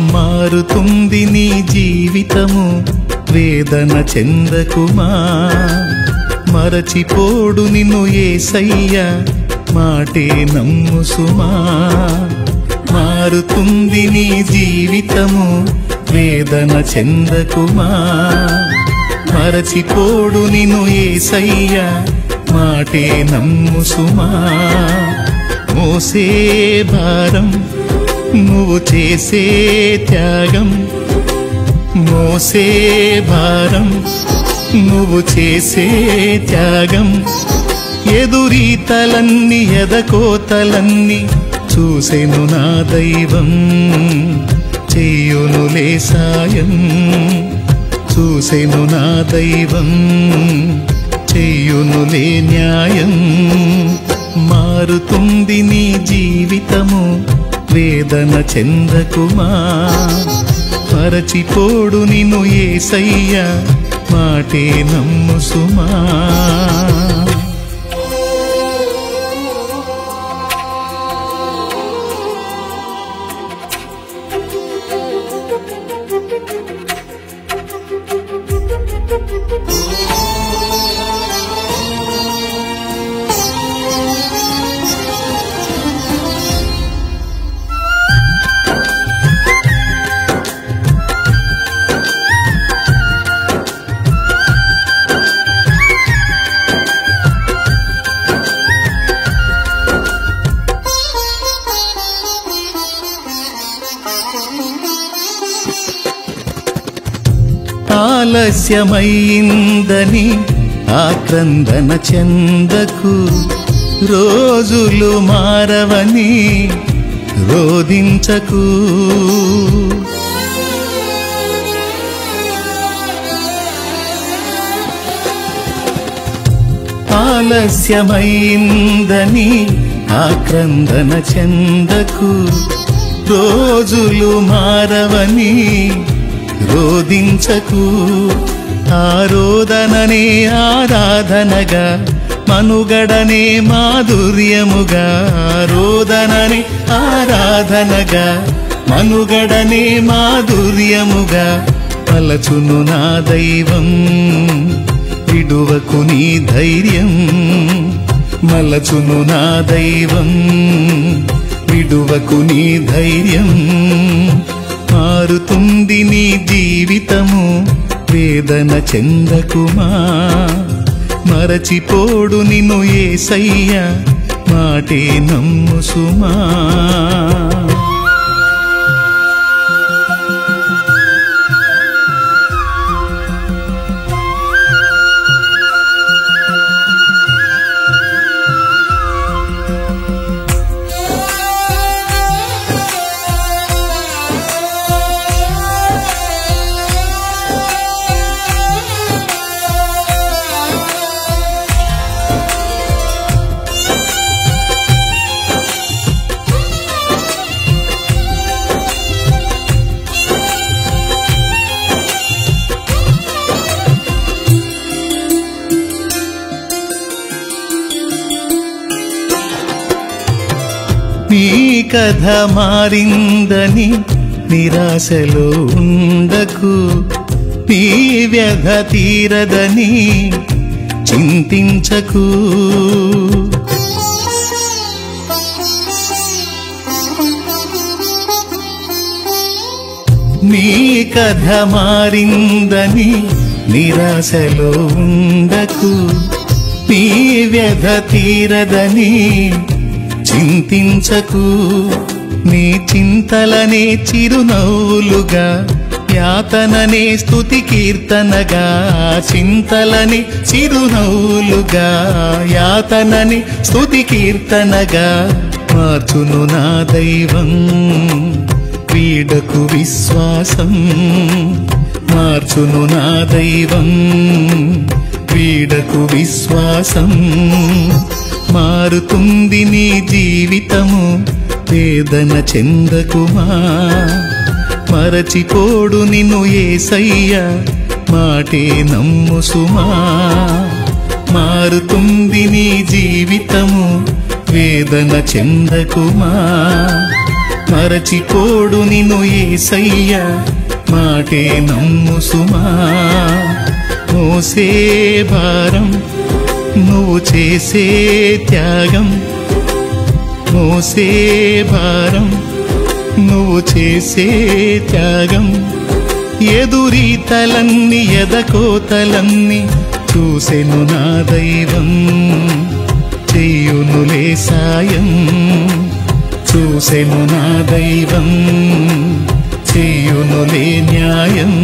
మారుతుంది నీ జీవితము వేదన చెందకుమా మరచిపోడు నిన్ను యేసయ్య మాటే నమ్ము సుమా మారుతుంది నీ జీవితము వేదన చెందకుమా మరచిపోడు నిన్ను యేసయ్య మాటే నమ్ము సుమా మోసే భారం నువ్వు చేసే త్యాగం మోసే భారం నువ్వు చేసే త్యాగం ఎదురీతలన్నీ ఎదకోతలన్నీ చూసెను నా దైవం చెయ్యునులే సాయం చూసెను నా దైవం చెయ్యునులే న్యాయం మారుతుంది నీ జీవితము వేదన చెందకుమా మరచిపోడు నిన్ను యేసయ్య మాటే నమ్ము సుమా ఆలస్యమైందని ఆక్రందన చెందకు రోజులు మారవని రోదించకు ఆలస్యమైందని ఆక్రందన చెందకు రోజులు మారవని రోదించకు ఆరోదననే ఆరాధనగా మనుగడనే మాధుర్యముగా ఆరోదననే ఆరాధనగా మనుగడనే మాధుర్యముగా పలచును నా దైవం విడువకు నీ ధైర్యం మలచును నా దైవం విడువకు నీ ధైర్యం మారుతుంది నీ జీవితము వేదన చెందకుమా మరచిపోడు నిన్ను యేసయ్య మాటే నమ్ము సుమా నీ కథ మారిందని నిరాశలో ఉండకు నీ వ్యధ తీరదని చింతించకు నీ కథ మారిందని నిరాశలో ఉండకు నీ వ్యధ తీరదని చింతించకు నీ చింతలనే చిరునవ్వులుగా యాతననే స్తుతి కీర్తనగా చింతలని చిరునవ్వులుగా యాతనని స్తుతి కీర్తనగా మార్చును నా దైవం వీడకు విశ్వాసం మార్చును నా దైవం వీడకు విశ్వాసం మారుతుంది నీ జీవితము వేదన చెందకుమా మరచిపోడు నిన్ను యేసయ్య మాటే నమ్ము సుమా మారుతుంది నీ జీవితము వేదన చెందకుమా మరచిపోడు నిన్ను యేసయ్య మాటే నమ్ము సుమా మోసే భారం నువ్వు చేసే త్యాగం మోసే భారం నువ్వు చేసే త్యాగం ఎదురీతలన్నీ ఎదకోతలన్నీ చూసెను నా దైవం చెయ్యునులే సాయం చూసెను నా దైవం చెయ్యునులే న్యాయం